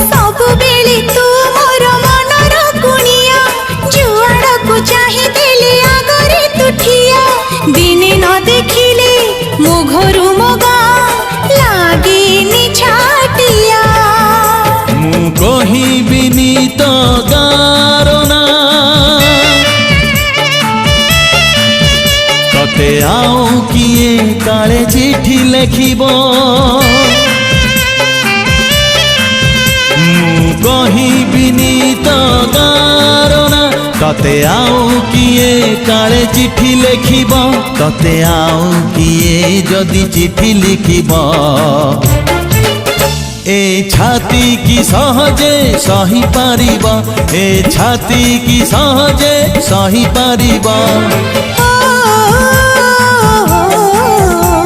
सबु बेले तू मोर मनर कुनिया जुआड़ को चाहे देले आगरे तू ठिया दिने न देखिले मो घरु मो गाँ लागे निछाटिया मु कहिबिनी तो गारना तते आउ किए काले चिठी लेखिब मु कहिबिनी तो गारना तते आउ किए काले चिठी लेखिब तते आउ किए जदि चिठी लिखिब ए छाती की सहजे सही पारिब ए छाती की सहजे सही पारिब।